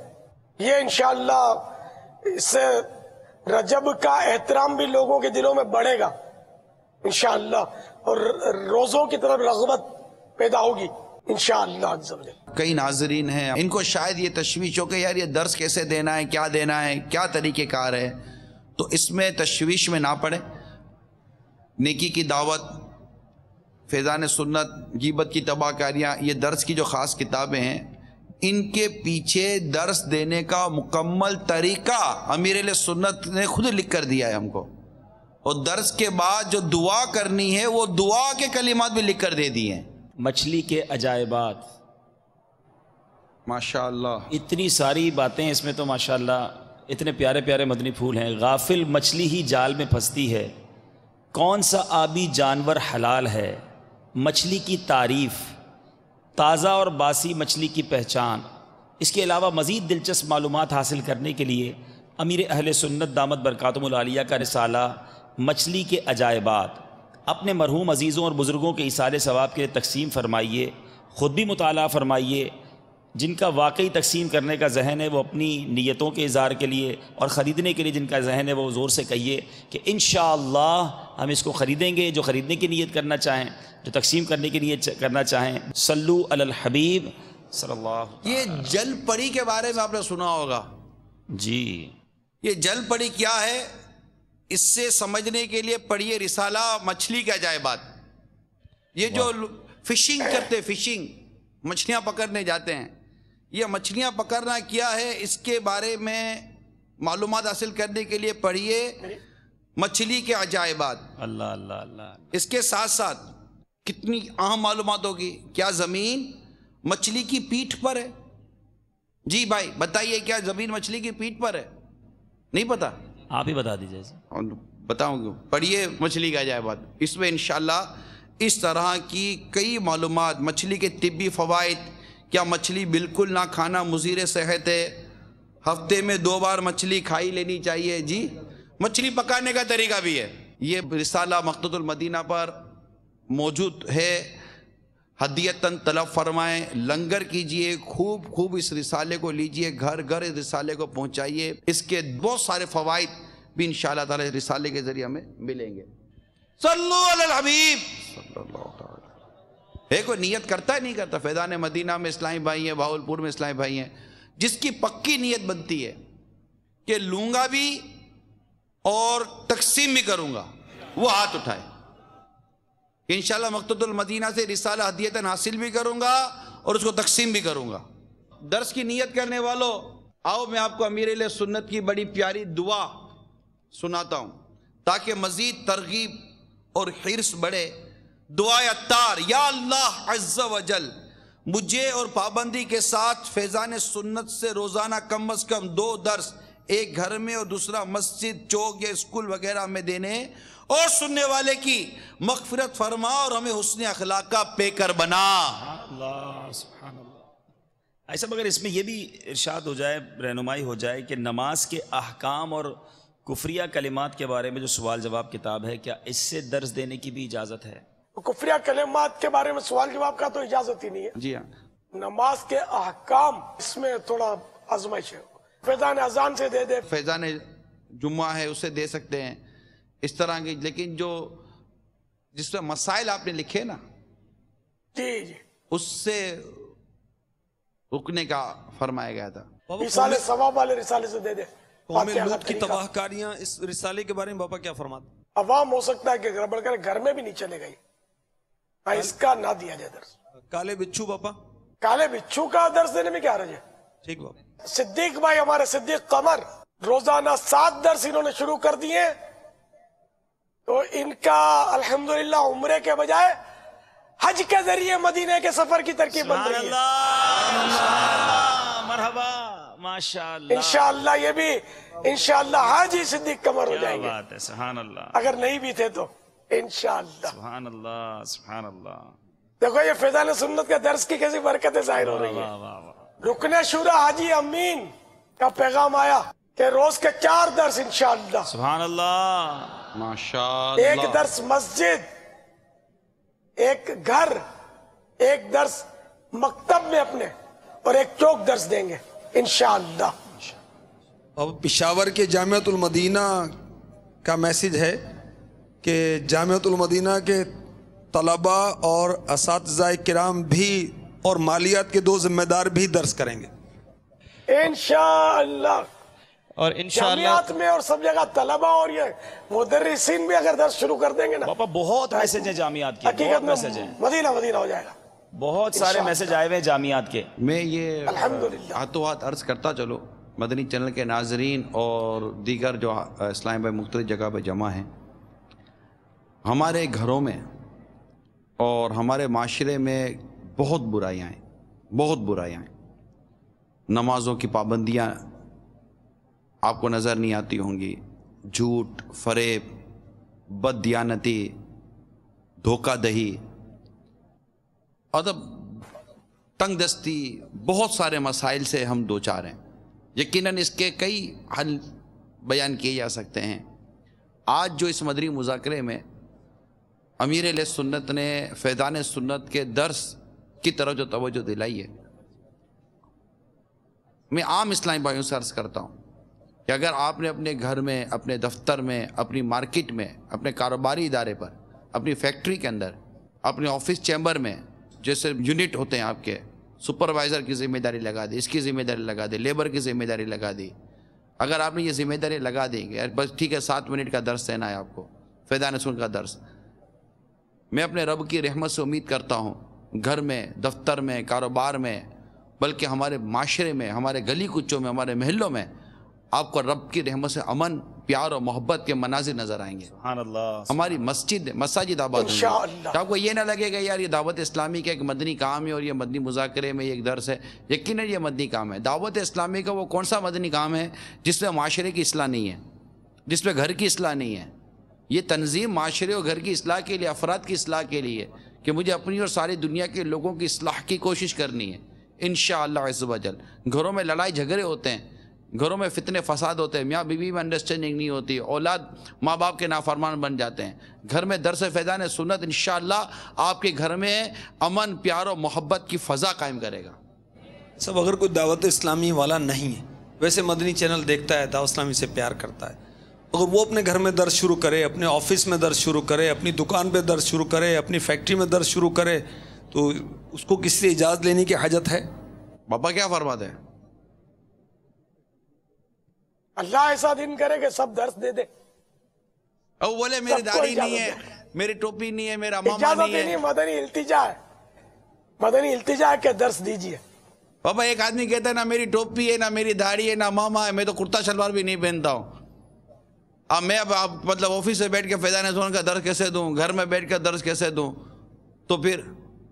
یہ انشاءاللہ اس سے رجب کا احترام بھی لوگوں کے دلوں میں بڑھے گا انشاءاللہ، اور روزوں کی طرف رغبت پیدا ہوگی انشاءاللہ عز و جل. کئی ناظرین ہیں ان کو شاید یہ تشویش ہو کہ یار یہ درس کیسے دینا ہے، کیا دینا ہے، کیا طریقہ کار ہے. تو اس میں تشویش میں نہ پڑے. نیکی کی دعوت، فیضان سنت، غیبت کی تباہ کاریاں، یہ درس کی جو خاص کتابیں ہیں، ان کے پیچھے درس دینے کا مکمل طریقہ امیر اہل سنت نے خود لکھ کر دیا ہے ہم کو. اور درس کے بعد جو دعا کرنی ہے وہ دعا کے کلمات بھی لکھ کر دے دیے ہیں. مچھلی کے عجائبات، ماشاءاللہ اتنی ساری باتیں اس میں تو ماشاءاللہ اتنے پیارے پیارے مدنی پھول ہیں. غافل مچھلی ہی جال میں پھنستی ہے، کون سا آبی جانور حلال ہے، مچھلی کی تعریف، تازہ اور باسی مچھلی کی پہچان. اس کے علاوہ مزید دلچسپ معلومات حاصل کرنے کے لیے امیر اہل سنت دامت برکاتہم العالیہ کا رسالہ مچھلی کے عجائبات اپنے مرحوم عزیزوں اور بزرگوں کے ایصال ثواب کے لیے تقسیم فرمائیے، خود بھی مطالعہ فرمائیے. جن کا واقعی تقسیم کرنے کا ذہن ہے وہ اپنی نیتوں کے اظہار کے لیے، اور خریدنے کے لیے جن کا ذہن ہے وہ زور سے کہیے کہ انشاءاللہ ہم اس کو خریدیں گے. جو خریدنے کی نیت کرنا چاہیں، جو تقسیم کرنے کی نیت کرنا چاہیں، صلو علی الحبیب صلی اللہ. یہ جل پڑی کے بارے میں آپ نے سنا ہوگا. جی، یہ جل پڑی کیا ہے، اس سے سمجھنے کے لیے پڑھیے رسالہ مچھلی کے عجائبات. یہ جو فشنگ کرتے، فشنگ مچھلیاں پکڑنے جاتے ہیں، یہ مچھلیاں پکڑنا کیا ہے اس کے بارے میں معلومات حاصل کرنے کے لیے پڑھیے مچھلی کے عجائبات. اللہ اللہ اللہ. اس کے ساتھ ساتھ کتنی اہم معلومات ہوگی. کیا زمین مچھلی کی پیٹھ پر ہے؟ جی بھائی بتائیے، کیا زمین مچھلی کی پیٹھ پر ہے؟ نہیں پتا؟ آپ ہی بتا دیجیے. بتاؤں گا. پڑھیے مچھلی کا عجائبات. اس میں انشاءاللہ اس طرح کی کئی معلومات، مچھلی کے طبی فوائد، کیا مچھلی بالکل نہ کھانا مضر صحت ہے، ہفتے میں 2 بار مچھلی کھائی لینی چاہیے. جی، مچھلی پکانے کا طریقہ بھی ہے. یہ رسالہ مقتۃ المدینہ پر موجود ہے. ہدیتاً طلب فرمائیں، لنگر کیجئے، خوب اس رسالے کو لیجئے، گھر گھر اس رسالے کو پہنچائیے. اس کے بہت سارے فوائد بھی انشاءاللہ تعالی رسالے کے ذریعے ہمیں ملیں گے. صلو علی الحبیب صلی اللہ تعالی. کوئی نیت کرتا ہے نہیں کرتا. فیضان مدینہ میں اسلامی بھائی ہیں، بہاولپور میں اسلامی بھائی ہیں، جس کی پکی نیت بنتی ہے کہ لوں گا بھی اور تقسیم بھی کروں گا، وہ ہاتھ اٹھائے. انشاءاللہ مقتۃ المدینہ سے رسالہ ہدیتاً حاصل بھی کروں گا اور اس کو تقسیم بھی کروں گا. درس کی نیت کرنے والوں، آؤ میں آپ کو امیر اہل سنت کی بڑی پیاری دعا سناتا ہوں تاکہ مزید ترغیب اور حرص بڑھے. دعائے عطار. یا اللہ عز و جل، مجھے اور پابندی کے ساتھ فیضان سنت سے روزانہ کم از کم 2 درس، ایک گھر میں اور دوسرا مسجد، چوک یا اسکول وغیرہ میں دینے اور سننے والے کی مغفرت فرما اور ہمیں حسن اخلاق کا پیکر بنا. اللہ سبحان اللہ. ایسا مگر اس میں یہ بھی ارشاد ہو جائے، رہنمائی ہو جائے کہ نماز کے احکام اور کفریہ کلمات کے بارے میں جو سوال جواب کتاب ہے، کیا اس سے درس دینے کی بھی اجازت ہے؟ کفریہ کلمات کے بارے میں سوال جواب کا تو اجازت ہی نہیں ہے. جی ہاں. نماز کے احکام، اس میں تھوڑا آزمائش ہے. فیضان اذان سے دے دے، فیضان جمعہ ہے اسے دے سکتے ہیں اس طرح کی. لیکن جو جس میں مسائل آپ نے لکھے نا، جی اس سے رکنے کا فرمایا گیا تھا. رسالے ثواب والے رسالے سے دے دے. قوم لوط کی تباہ کاریاں، اس رسالے کے بارے میں بابا کیا فرماتے؟ عوام ہو سکتا ہے کہ گڑبڑ کر گھر میں بھی نہیں چلے گئی، اس کا نہ دیا جائے درس. کالے بچھو بابا، کالے بچھو کا درس دینے میں کیا حرج ہے؟ ٹھیک بابا. صدیق بھائی، ہمارے صدیق قمر، روزانہ 7 درس انہوں نے شروع کر دیے، تو ان کا الحمدللہ عمرے کے بجائے حج کے ذریعے مدینے کے سفر کی ترکیب بن رہی ہے. مرحبا، ماشاءاللہ. انشاءاللہ یہ بھی انشاءاللہ حاجی صدیق قمر ہو جائیں گے. بات ہے. سبحان اللہ. اگر نہیں بھی تھے تو انشاءاللہ. سبحان اللہ، سبحان اللہ. دیکھو یہ فیضان سنت کا درس کی کیسی برکتیں ظاہر ہو رہی ہیں. رکن شورا حاجی امین کا پیغام آیا کہ روز کے 4 درس انشاءاللہ. سبحان اللہ، ماشاءاللہ. ایک درس مسجد ایک گھر ایک درس مکتب میں اپنے اور ایک چوک درس دیں گے انشاءاللہ. اب پشاور کے جامعۃ المدینہ کا میسج ہے کہ جامعۃ المدینہ کے طلباء اور اساتذہ کرام بھی اور مالیات کے 2 ذمہ دار بھی درس کریں گے انشاءاللہ. اور انشاءاللہ جامعات میں اور سب جگہ طلباء اور یہ مدرسین بھی اگر درس شروع کر دیں گے نا، پاپا بہت میسج ہیں جامعات کے، حقیقت بہت میں میسج ہیں، مدینہ مدینہ ہو جائے گا. بہت سارے میسج آئے ہوئے ہیں جامعات کے. میں یہ الحمدللہ. ہاتھوں ہاتھ عرض کرتا چلو مدنی چینل کے ناظرین اور دیگر جو اسلام بھائی مختلف جگہ پہ جمع ہیں، ہمارے گھروں میں اور ہمارے معاشرے میں بہت برائیاں ہیں، بہت برائیاں ہیں. نمازوں کی پابندیاں آپ کو نظر نہیں آتی ہوں گی، جھوٹ، فریب، بد دیانتی، دھوکہ دہی، ادب، تنگ دستی، بہت سارے مسائل سے ہم دوچار ہیں. یقیناً اس کے کئی حل بیان کیے جا سکتے ہیں. آج جو اس مدنی مذاکرے میں امیر علیہ سنت نے فیضان سنت کے درس کی طرف جو توجہ دلائی ہے، میں عام اسلامی بھائیوں سے عرض کرتا ہوں کہ اگر آپ نے اپنے گھر میں، اپنے دفتر میں، اپنی مارکیٹ میں، اپنے کاروباری ادارے پر، اپنی فیکٹری کے اندر، اپنے آفس چیمبر میں جیسے یونٹ ہوتے ہیں آپ کے، سپروائزر کی ذمہ داری لگا دی، اس کی ذمہ داری لگا دی، لیبر کی ذمہ داری لگا دی، اگر آپ نے یہ ذمہ داری لگا دیں گے بس ٹھیک ہے 7 منٹ کا درس دینا ہے آپ کو، فیضان سنت کا درس، میں اپنے رب کی رحمت سے امید کرتا ہوں گھر میں، دفتر میں، کاروبار میں، بلکہ ہمارے معاشرے میں، ہمارے گلی کوچوں میں، ہمارے محلوں میں آپ کو رب کی رحمت سے امن، پیار اور محبت کے مناظر نظر آئیں گے. سبحان اللہ. ہماری مساجد آباد ہوں گے. آپ کو یہ نہ لگے گا یار یہ دعوت اسلامی کا ایک مدنی کام ہے اور یہ مدنی مذاکرے میں ایک درس ہے. یقیناً یہ مدنی کام ہے. دعوت اسلامی کا وہ کون سا مدنی کام ہے جس میں معاشرے کی اصلاح نہیں ہے، جس میں گھر کی اصلاح نہیں ہے. یہ تنظیم معاشرے اور گھر کی اصلاح کے لیے، افراد کی اصلاح کے لیے، کہ مجھے اپنی اور ساری دنیا کے لوگوں کی اصلاح کی کوشش کرنی ہے انشاءاللہ عز و جل. گھروں میں لڑائی جھگڑے ہوتے ہیں، گھروں میں فتنے فساد ہوتے ہیں، میاں بیوی میں انڈرسٹینڈنگ نہیں ہوتی، اولاد ماں باپ کے نافرمان بن جاتے ہیں. گھر میں درس فیضان سنت انشاءاللہ آپ کے گھر میں امن، پیار اور محبت کی فضا قائم کرے گا. سب اگر کوئی دعوت اسلامی والا نہیں ہے، ویسے مدنی چینل دیکھتا ہے، دعوت اسلامی سے پیار کرتا ہے، اگر وہ اپنے گھر میں درس شروع کرے، اپنے آفس میں درس شروع کرے، اپنی دکان پہ درس شروع کرے، اپنی فیکٹری میں درس شروع کرے، تو اس کو کسی سے اجازت لینے کی حاجت ہے؟ بابا کیا فرماتے ہیں؟ اللہ ایسا دن کرے کہ سب درس دے دے. او بولے میری داڑھی نہیں ہے، میری ٹوپی نہیں ہے، میرا ماما اجازت نہیں نہیں، ہے. مدنی التجا ہے، مدنی التجا ہے کہ درس دیجئے. بابا ایک آدمی کہتا ہے نہ میری ٹوپی ہے، نہ میری داڑھی ہے، نہ ماما ہے، میں تو کرتا شلوار بھی نہیں پہنتا ہوں. اب میں مطلب آفس سے بیٹھ کے فیضان سنت کا درس کیسے دوں، گھر میں بیٹھ کے درس کیسے دوں؟ تو پھر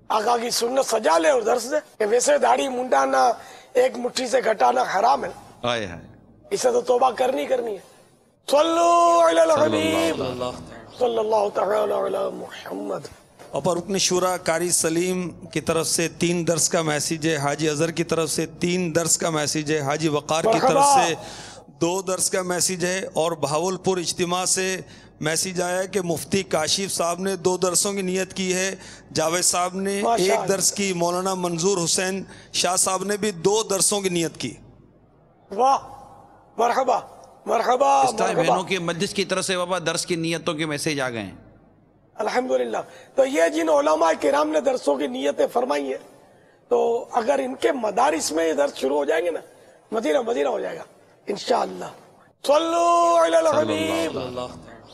آقا کی سنت سجا لے اور درس دے. کہ ویسے داڑھی منڈانا، ایک مٹھی سے گھٹانا حرام ہے، آئے ہائے، اسے تو توبہ کرنی ہے. صلو علی الحبیب صلی اللہ تعالی علی محمد. اور رکن شورا قاری سلیم کی طرف سے 3 درس کا میسیج ہے، حاجی اظہر کی طرف سے 3 درس کا میسیج ہے، حاجی وقار کی طرف سے 2 درس کا میسیج ہے، اور بہاولپور اجتماع سے میسیج آیا ہے کہ مفتی کاشف صاحب نے 2 درسوں کی نیت کی ہے، جاوید صاحب نے 1 درس کی، مولانا منظور حسین شاہ صاحب نے بھی 2 درسوں کی نیت کی. واہ، مرحبا مرحبا اسلامی مرحبا. بہنوں کی مجلس کی طرف سے بابا درس کی نیتوں کے میسیج آ گئے ہیں. الحمدللہ. تو یہ جن علماء کرام نے درسوں کی نیتیں فرمائی ہیں، تو اگر ان کے مدارس میں یہ درس شروع ہو جائیں گے نا، مدینہ مدینہ ہو جائے گا انشاءاللہ. صلو علی الحبیب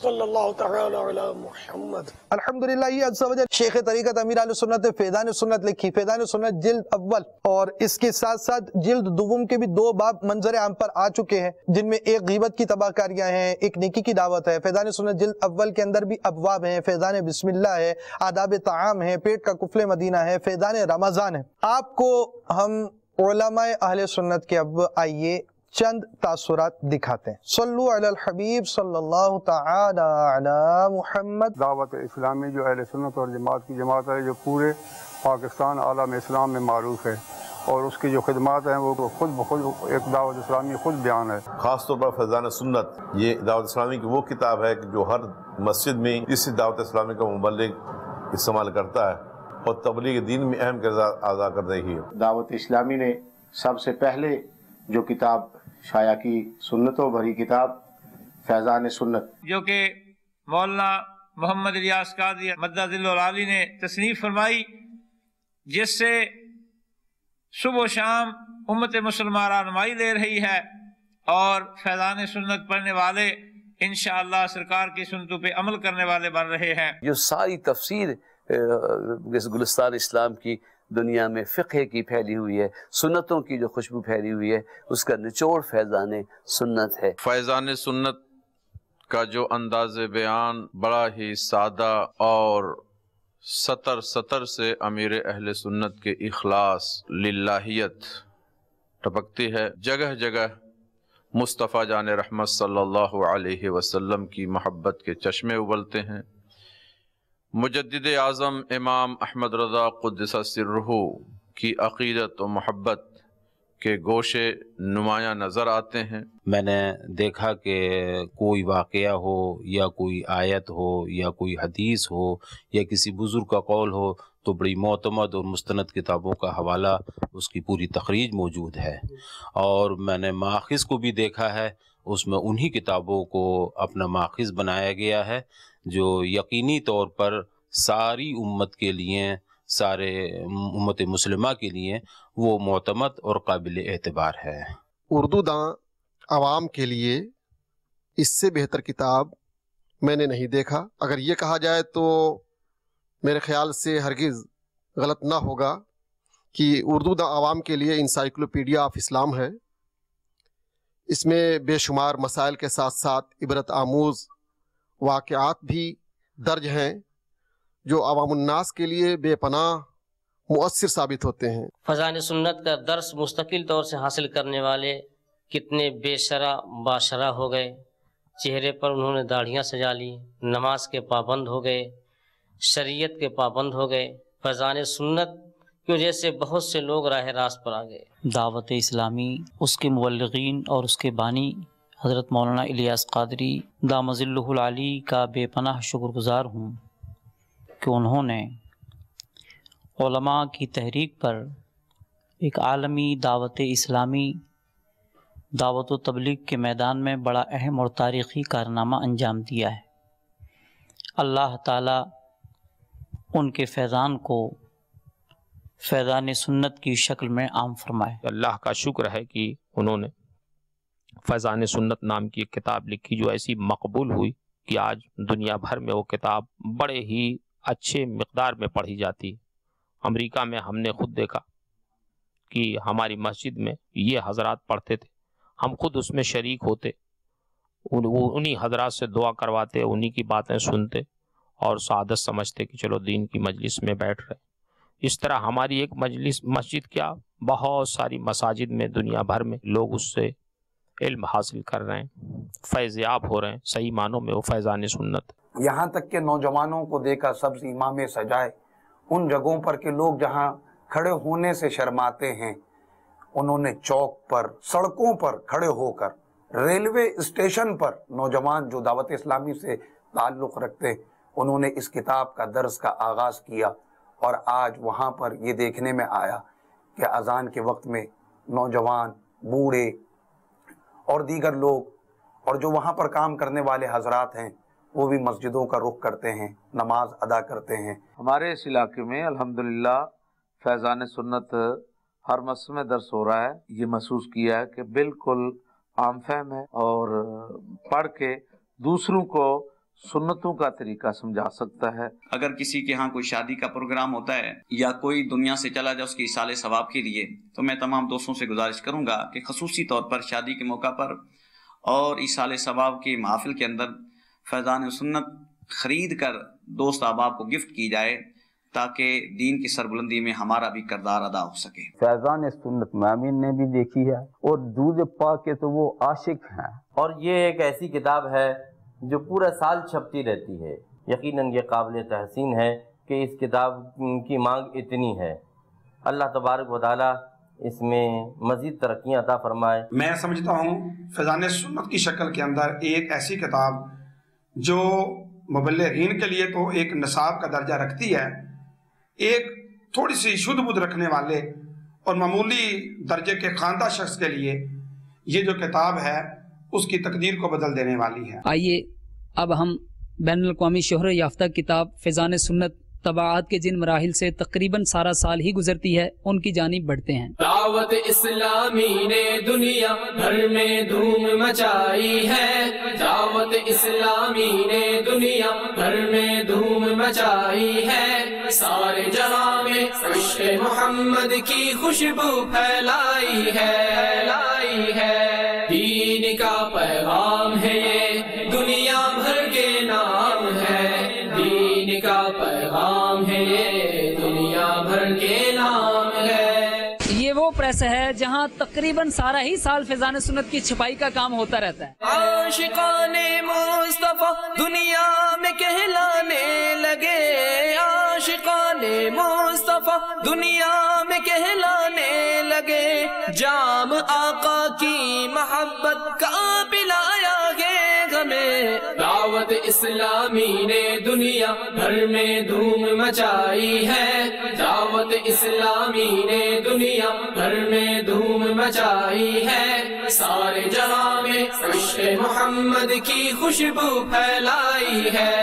صلی اللہ تعالی علی محمد. الحمدللہ. یہ عز و جل شیخ طریقت امیر اہل سنت فیضان سنت لکھی، فیضان سنت جلد اول، اور اس کے ساتھ ساتھ جلد دوم کے بھی 2 باب منظر عام پر آ چکے ہیں، جن میں ایک غیبت کی تباہ کاریاں ہیں، ایک نیکی کی دعوت ہے. فیضان سنت جلد اول کے اندر بھی ابواب ہیں، فیضان بسم اللہ ہے، آداب طعام ہے، پیٹ کا کفل مدینہ ہے، فیضان رمضان ہے. آپ کو ہم علماء اہل سنت کے اب آئیے چند تاثرات دکھاتے ہیں. صلو علی الحبیب صلی اللہ تعالی علی محمد. دعوت اسلامی جو اہل سنت اور جماعت کی جماعت ہے، جو پورے پاکستان عالم اسلام میں معروف ہے، اور اس کی جو خدمات ہیں وہ خود بخود ایک دعوت اسلامی خود بیان ہے. خاص طور پر فیضان سنت یہ دعوت اسلامی کی وہ کتاب ہے کہ جو ہر مسجد میں اس دعوت اسلامی کا مبلغ استعمال کرتا ہے اور تبلیغ دین میں اہم کردار ادا کر رہی ہے۔ دعوت اسلامی نے سب سے پہلے جو کتاب شائع کی، سنتوں بھری کتاب فیضان سنت، جو کہ مولانا محمد الیاس قادری مدد العالی نے تصنیف فرمائی، جس سے صبح و شام امت مسلمہ رہنمائی لے رہی ہے، اور فیضان سنت پڑھنے والے انشاءاللہ سرکار کی سنتوں پہ عمل کرنے والے بن رہے ہیں۔ یہ ساری تفسیر گلستان اسلام کی دنیا میں فقہ کی پھیلی ہوئی ہے، سنتوں کی جو خوشبو پھیلی ہوئی ہے، اس کا نچوڑ فیضان سنت ہے۔ فیضان سنت کا جو انداز بیان بڑا ہی سادہ اور سطر سے امیر اہل سنت کے اخلاص، للہیت ٹپکتی ہے۔ جگہ جگہ مصطفیٰ جان رحمت صلی اللہ علیہ وسلم کی محبت کے چشمے ابلتے ہیں۔ مجدد اعظم امام احمد رضا قدس سرہ کی عقیدت و محبت کے گوشے نمایاں نظر آتے ہیں۔ میں نے دیکھا کہ کوئی واقعہ ہو یا کوئی آیت ہو یا کوئی حدیث ہو یا کسی بزرگ کا قول ہو تو بڑی معتمد اور مستند کتابوں کا حوالہ، اس کی پوری تخریج موجود ہے، اور میں نے ماخذ کو بھی دیکھا ہے، اس میں انہی کتابوں کو اپنا ماخذ بنایا گیا ہے جو یقینی طور پر ساری امت کے لیے، سارے امت مسلمہ کے لیے وہ معتمد اور قابل اعتبار ہے۔ اردو داں عوام کے لیے اس سے بہتر کتاب میں نے نہیں دیکھا۔ اگر یہ کہا جائے تو میرے خیال سے ہرگز غلط نہ ہوگا کہ اردو داں عوام کے لیے انسائکلوپیڈیا آف اسلام ہے۔ اس میں بے شمار مسائل کے ساتھ ساتھ عبرت آموز واقعات بھی درج ہیں جو عوام الناس کے لیے بے پناہ مؤثر ثابت ہوتے ہیں۔ فیضان سنت کا درس مستقل طور سے حاصل کرنے والے کتنے بے شرع باشرع ہو گئے، چہرے پر انہوں نے داڑھیاں سجا لی، نماز کے پابند ہو گئے، شریعت کے پابند ہو گئے۔ فیضان سنت کی وجہ سے بہت سے لوگ راہ راست پر آ گئے۔ دعوت اسلامی، اس کے مبلغین اور اس کے بانی حضرت مولانا الیاس قادری دام ظلہ العلی کا بے پناہ شکر گزار ہوں کہ انہوں نے علماء کی تحریک پر ایک عالمی دعوت اسلامی دعوت و تبلیغ کے میدان میں بڑا اہم اور تاریخی کارنامہ انجام دیا ہے۔ اللہ تعالیٰ ان کے فیضان کو فیضان سنت کی شکل میں عام فرمائے۔ اللہ کا شکر ہے کہ انہوں نے فیضان سنت نام کی ایک کتاب لکھی جو ایسی مقبول ہوئی کہ آج دنیا بھر میں وہ کتاب بڑے ہی اچھے مقدار میں پڑھی جاتی۔ امریکہ میں ہم نے خود دیکھا کہ ہماری مسجد میں یہ حضرات پڑھتے تھے، ہم خود اس میں شریک ہوتے، انہی حضرات سے دعا کرواتے، انہی کی باتیں سنتے اور سعادت سمجھتے کہ چلو دین کی مجلس میں بیٹھ رہے۔ اس طرح ہماری ایک مسجد کیا بہت ساری مساجد میں دنیا بھر میں لوگ اس سے علم حاصل کر رہے ہیں، فیض یاب ہو رہے ہیں، صحیح معنوں میں وہ فیضان سنت۔ یہاں تک کہ نوجوانوں کو دیکھا سبز امامے سجائے، ان جگہوں پر کہ لوگ جہاں کھڑے ہونے سے شرماتے ہیں، انہوں نے چوک پر، سڑکوں پر کھڑے ہو کر، ریلوے اسٹیشن پر نوجوان جو دعوت اسلامی سے تعلق رکھتے، انہوں نے اس کتاب کا درس کا آغاز کیا، اور آج وہاں پر یہ دیکھنے میں آیا کہ اذان کے وقت میں نوجوان، بوڑھے اور دیگر لوگ اور جو وہاں پر کام کرنے والے حضرات ہیں وہ بھی مسجدوں کا رخ کرتے ہیں، نماز ادا کرتے ہیں۔ ہمارے اس علاقے میں الحمدللہ فیضان سنت ہر مسجد میں درس ہو رہا ہے۔ یہ محسوس کیا ہے کہ بالکل عام فہم ہے اور پڑھ کے دوسروں کو سنتوں کا طریقہ سمجھا سکتا ہے۔ اگر کسی کے ہاں کوئی شادی کا پروگرام ہوتا ہے یا کوئی دنیا سے چلا جائے اس کی ایصال ثواب کے لیے، تو میں تمام دوستوں سے گزارش کروں گا کہ خصوصی طور پر شادی کے موقع پر اور ایصال ثواب کی محافل کے اندر فیضان سنت خرید کر دوست احباب کو گفٹ کی جائے تاکہ دین کی سربلندی میں ہمارا بھی کردار ادا ہو سکے۔ فیضان سنت مامین نے بھی دیکھی ہے اور دودھ پاک کے تو وہ عاشق ہیں، اور یہ ایک ایسی کتاب ہے جو پورا سال چھپتی رہتی ہے۔ یقیناً یہ قابل تحسین ہے کہ اس کتاب کی مانگ اتنی ہے۔ اللہ تبارک و تعالیٰ اس میں مزید ترقیاں عطا فرمائے۔ میں سمجھتا ہوں فیضان سنت کی شکل کے اندر ایک ایسی کتاب جو مبلغین کے لیے تو ایک نصاب کا درجہ رکھتی ہے، ایک تھوڑی سی شدھ بدھ رکھنے والے اور معمولی درجے کے خواندہ شخص کے لیے یہ جو کتاب ہے اس کی تقدیر کو بدل دینے والی ہے۔ آئیے اب ہم بین الاقوامی شہرت یافتہ کتاب فیضان سنت طباعت کے جن مراحل سے تقریباً سارا سال ہی گزرتی ہے ان کی جانب بڑھتے ہیں۔ دعوت اسلامی نے دنیا بھر میں دھوم مچائی ہے، دعوت اسلامی نے دنیا بھر میں دھوم مچائی ہے، سارے جہاں میں عشق محمد کی خوشبو پھیلائی ہے، دین کا پیغام ہے یہ دنیا بھر کے نام ہے، دین کا پیغام ہے یہ دنیا بھر کے نام ہے۔ یہ وہ پریس ہے جہاں تقریباً سارا ہی سال فیضان سنت کی چھپائی کا کام ہوتا رہتا ہے۔ عاشقان مصطفیٰ دنیا میں کہلانے لگے، عاشقان مصطفیٰ دنیا میں کہلانے لگے، جام آقا کی محبت کا پلایا گے ہمیں، دعوت اسلامی نے دنیا بھر میں دھوم مچائی ہے، دعوت اسلامی نے دنیا بھر میں دھوم مچائی ہے، سارے جہاں میں عشق محمد کی خوشبو پھیلائی ہے،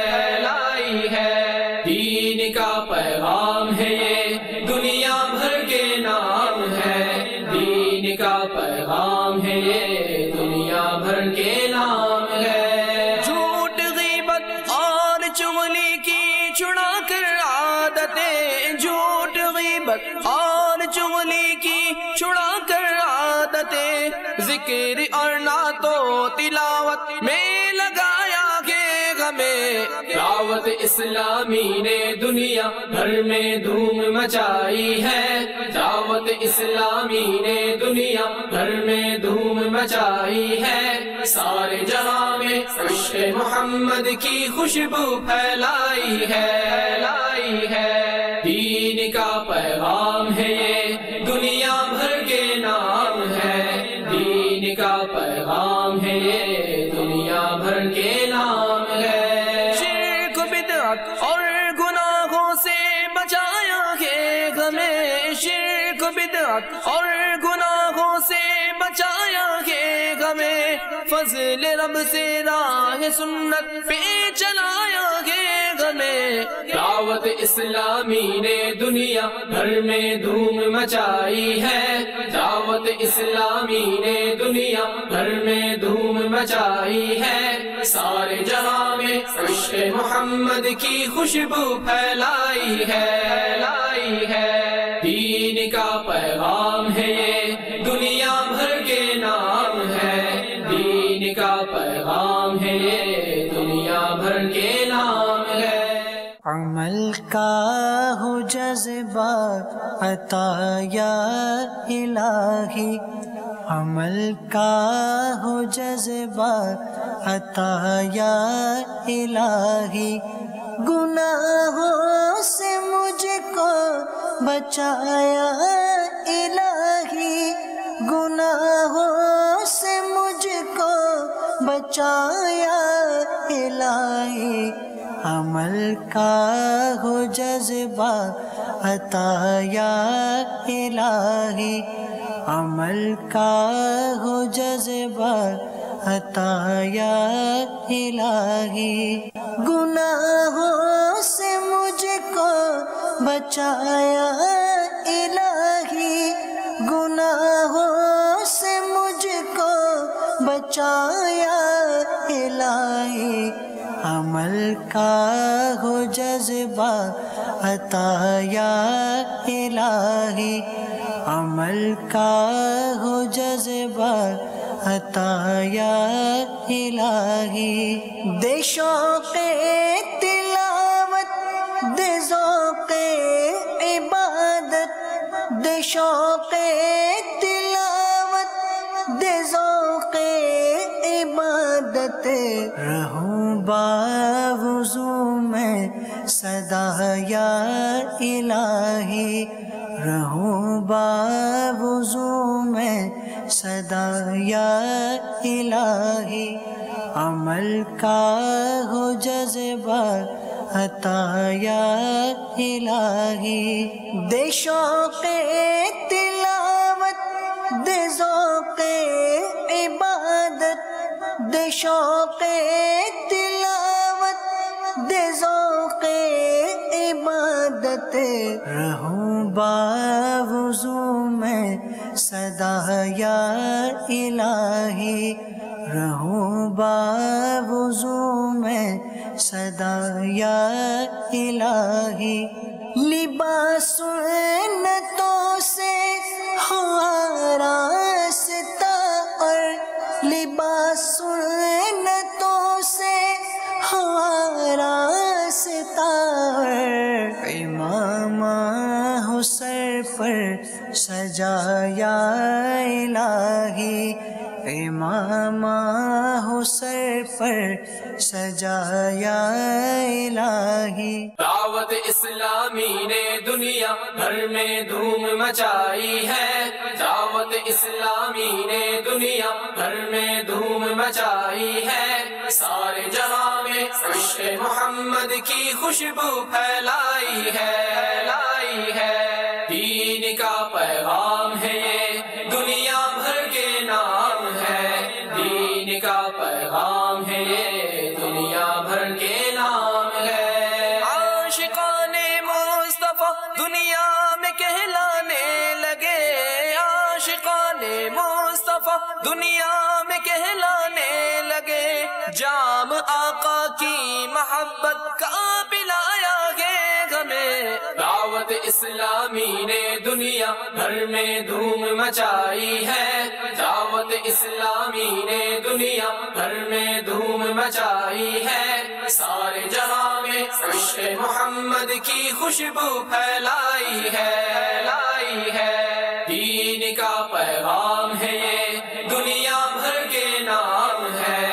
دین کا پیغام ہے یہ دنیا بھر کے نام ہے، دین کا پیغام ہے یہ دنیا بھر کے نام ہے۔ جھوٹ غیبت اور چغلی کی چھڑا کر عادتیں، جھوٹ غیبت اور چغلی کی چھڑا کر عادتیں، ذکر اور نعت و تلاوت میں لگایا گے ہمیں، دعوت اسلامی نے دنیا بھر میں دھوم مچائی ہے، دعوت اسلامی نے دنیا بھر میں دھوم مچائی ہے، سارے جہاں میں عشق محمد کی خوشبو پھیلائی ہے، دین کا پیغام ہے یہ دنیا بھر کے نام ہے، دین کا پیغام ہے یہ دنیا بھر کے نام ہے۔ شرک بدعت اور گناہوں سے بچایا ہے ہمیں، شرک بدعت اور گناہوں سے بچایا ہے ہمیں، فضل رب سے راہ سنت پہ چلایا ہے ہمیں، دعوت اسلامی نے دنیا بھر میں دھوم مچائی ہے، دعوت اسلامی نے دنیا بھر میں دھوم مچائی ہے، سارے جہاں میں عشق محمد کی خوشبو پھیلائی ہے، دین کا پیغام ہے یہ دنیا بھر کے نام ہے، دین کا پیغام ہے یہ دنیا بھر کے نام ہے۔ عمل کا ہو جذبہ عطا یا الہی، عمل کا ہو جذبہ عطا یا الہی، گناہوں سے مجھ کو بچایا الہی، گناہوں سے مجھ کو بچایا الہی، عمل کا ہو جذبہ عطا یا الہی، عمل کا ہو جذبہ عطا یا الہی، گناہوں سے مجھ کو بچایا الہی، گناہوں سے مجھ کو بچایا الہی، عمل کا ہو جذبہ عطا یا الہی، عمل کا ہو جذبہ عطا یا الہی، دے شوق تلاوت دے ذوق عبادت، دے شوق تلاوت دے ذوق عبادت، رہوں باوضو میں سدا یا الہی، رہوں باوضو میں سدا یا الہی، عمل کا ہو جذبہ عطا یا الہی، دے شوق تلاوت، دے ذوق عبادت، دے شوق تلاوت، دے ذوق عبادت، رہوں باوضو میں سدا یا الہی، رہوں باوضو میں سدا یا الہی، لباس سنتوں سے ہو آراستہ اور لباس سنتوں سے ہو آراستہ، امامہ ہو سر پر سجا یا الہی، امامہ ہو سر پر سجا یا الہی۔ دعوت اسلامی نے دنیا بھر میں دھوم مچائی ہے، دعوت اسلامی نے دنیا بھر میں دھوم مچائی ہے، سارے جہاں میں عشق محمد کی خوشبو پھیلائی ہے، دین کا پیغام ہے یہ دنیا بھر کے نام ہے، دین کا پیغام ہے یہ دنیا بھر کے نام ہے۔ عاشقان مصطفیٰ دنیا میں کہلانے لگے، عاشقان مصطفیٰ دنیا میں کہلانے لگے، جام آقا کی محبت کا پلایا گے ہمیں، دعوت اسلامی نے دنیا بھر میں دھوم مچائی ہے، دعوت اسلامی نے دنیا بھر میں دھوم مچائی ہے، سارے جہاں میں عشق محمد کی خوشبو پھیلائی ہے، دین کا پیغام ہے یہ دنیا بھر کے نام ہے،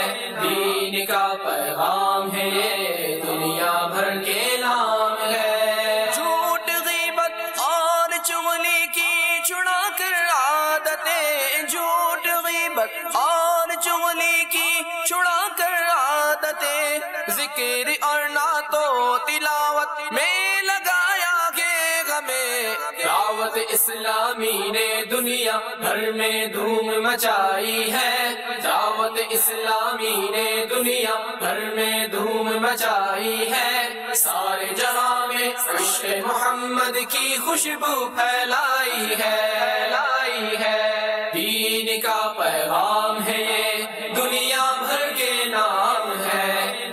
دین کا پیغام ہے یہ دنیا بھر کے نام ہے۔ جھوٹ غیبت اور چغلی کی چھڑا کر عادتیں، جھوٹ غیبت اور چغلی کی چھڑا کر عادتیں، ذکر اور نعت و تلاوت میں لگایا گے ہمیں، دعوت اسلامی نے دنیا بھر میں دھوم مچائی ہے، دعوت اسلامی نے دنیا بھر میں دھوم مچائی ہے، سارے جہاں میں عشق محمد کی خوشبو پھیلائی ہے، دین کا پیغام ہے یہ دنیا بھر کے نام ہے،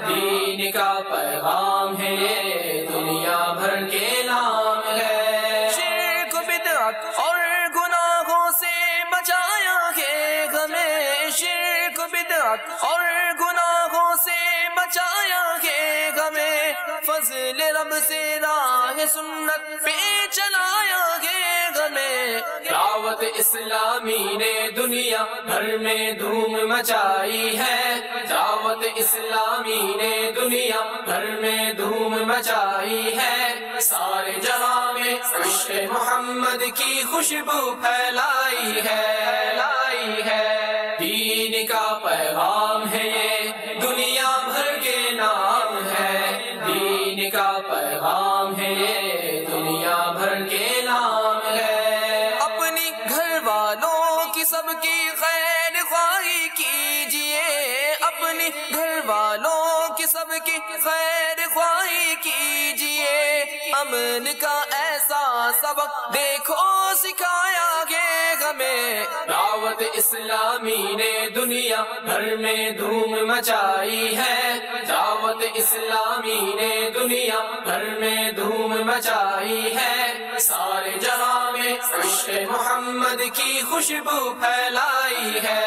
دین کا پیغام ہے یہ دنیا بھر کے نام ہے۔ شرک بدعت اور گناہوں سے بچایا گے ہمیں، شرک بدعت اور گناہوں سے بچایا گے ہمیں، فضل رب سے راہ سنت پہ چلایا گے ہمیں، دعوت اسلامی نے دنیا بھر میں دھوم مچائی ہے، دعوت اسلامی نے دنیا بھر میں دھوم مچائی ہے، سارے جہاں میں عشق محمد کی خوشبو پھیلائی ہے، دین کا پیغام ہے یہ دنیا بھر کے نام ہے، دین کا پیغام ہے یہ دنیا بھر کے نام ہے۔ اپنی گھر والوں کی سب کی خیر خواہی کیجئے، اپنی گھر والوں کی سب کی خیر خواہی کیجئے، امن کا ایسا سبق دیکھو سکھایا گے ہمیں، دعوت اسلامی نے دنیا بھر میں دھوم مچائی ہے، دعوت اسلامی نے دنیا بھر میں دھوم مچائی ہے، سارے جہاں میں عشق محمد کی خوشبو پھیلائی ہے،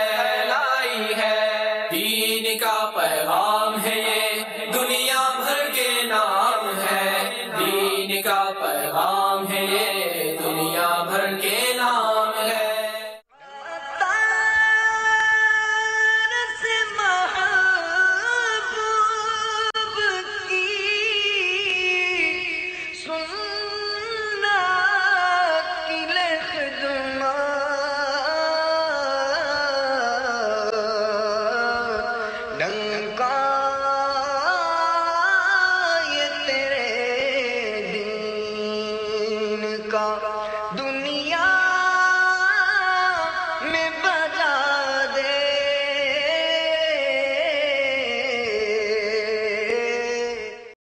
دین کا پیغام ہے یہ دنیا بھر کے نام ہے، دین کا پیغام ہے یہ دنیا بھر کے نام ہے۔ ڈنگ کا